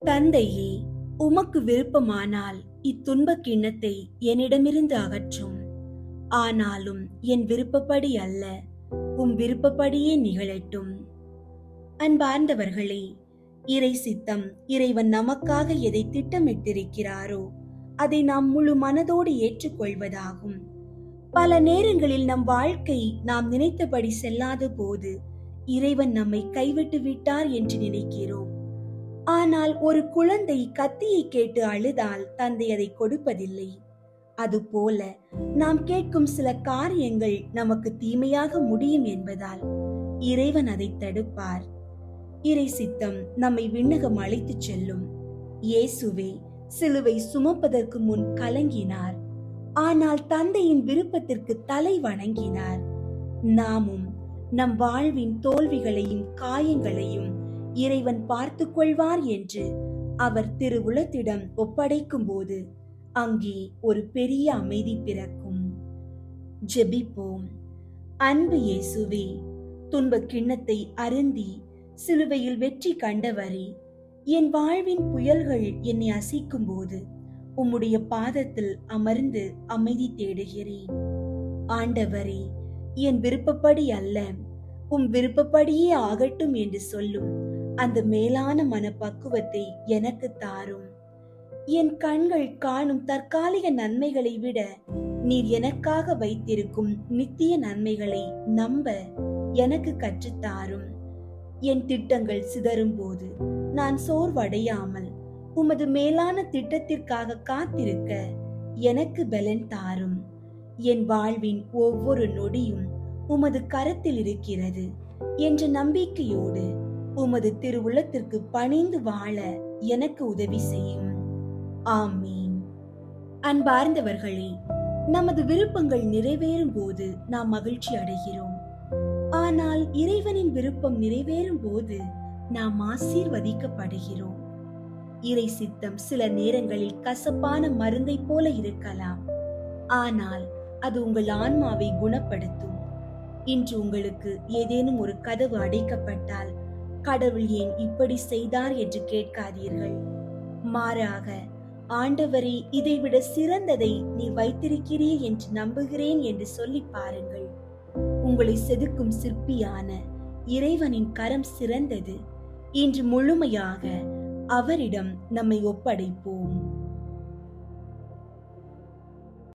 தந்தையே, உமக்கு விருப்பமானால் இத்துன்பக் கிண்ணத்தை என்னிடமிருந்து அகற்றும். ஆனாலும் என் விருப்பப்படி அல்ல, உம் விருப்பப்படியே நிகழட்டும். அன்பார்ந்தவர்களே, இறை சித்தம் இறைவன் நமக்காக எதை திட்டமிட்டிருக்கிறாரோ அதை நாம் முழு மனதோடு ஏற்றுக்கொள்வதாகும். பல நேரங்களில் நம் வாழ்க்கை நாம் நினைத்தபடி செல்லாத போது இறைவன் நம்மை கைவிட்டு விட்டார் என்று நினைக்கிறோம். ஆனால் ஒரு குழந்தை கத்தியை கேட்டு அழுதால் தந்தை அதை கொடுப்பதில்லை. அதுபோல நாம் கேட்கும் சில காரியங்கள் நமக்கு தீமையாக முடியும் என்பதால் இறைவன் அதை தடுப்பார். இறை சித்தம் நம்மை விண்ணகம் அழைத்துச் செல்லும். இயேசுவே சிலுவை சுமப்பதற்கு முன் கலங்கினார், ஆனால் தந்தையின் விருப்பத்திற்கு தலை வணங்கினார். நாமும் நம் வாழ்வின் தோல்விகளையும் காயங்களையும் இறைவன் பார்த்து கொள்வார் என்று அவர் திருவுளத்திடம் ஒப்படைக்கும் போது அங்கே ஒரு பெரிய அமைதி பிறக்கும். ஜெபிப்போம். அன்பு இயேசுவே, துன்பக் கிண்ணத்தை அருந்தி சிலுவையில் வெற்றி கண்டவரே, என் வாழ்வின் புயல்கள் என்னை அசைக்கும் போது உம்முடைய பாதத்தில் அமர்ந்து அமைதி தேடுகிறேன். ஆண்டவரே, என் விருப்பப்படி அல்ல, உம் விருப்பப்படியே ஆகட்டும் என்று சொல்லும் அந்த மேலான மனப்பக்குவத்தை எனக்கு தாரும். என் கண்கள் காணும் தற்காலிக நன்மைகளை விட நீர் எனக்காக வைத்திருக்கும் நித்திய நன்மைகளை நம்ப எனக்கு கற்றுத்தாரும். என் திட்டங்கள் சிதறும் போது நான் சோர்வடையாமல் உமது மேலான திட்டத்திற்காக காத்திருக்க எனக்கு பலன் தாரும். என் வாழ்வின் ஒவ்வொரு நொடியும் உமது கரத்தில் இருக்கிறது என்ற நம்பிக்கையோடு உமது திருவுளத்திற்கு பணிந்து வாழ எனக்கு உதவி செய்யும். ஆமீன். அன்பார்ந்தவர்களே, நமது விருப்பங்கள் நிறைவேறும் போது நாம் மகிழ்ச்சி அடைகிறோம். ஆனால் இறைவனின் விருப்பம் நிறைவேறும் போது நாம் ஆசீர்வதிக்கப்படுகிறோம். இறை சித்தம் சில நேரங்களில் கசப்பான மருந்தை போல இருக்கலாம், ஆனால் அது உங்கள் ஆன்மாவை குணப்படுத்தும். இன்று உங்களுக்கு ஏதேனும் ஒரு கதவு அடைக்கப்பட்டால் கடவுள் ஏன் இப்படி செய்தார் என்று கேட்காதீர்கள். மாறாக, ஆண்டவரே, இதைவிட சிறந்ததை நீ வைத்திருக்கிறீர் என்று நம்புகிறேன் என்று சொல்லி பாருங்கள். உங்களை செதுக்கும் சிற்பியான இறைவனின் கரம் சிறந்தது. இன்று முழுமையாக அவரிடம் நம்மை ஒப்படைப்போம்.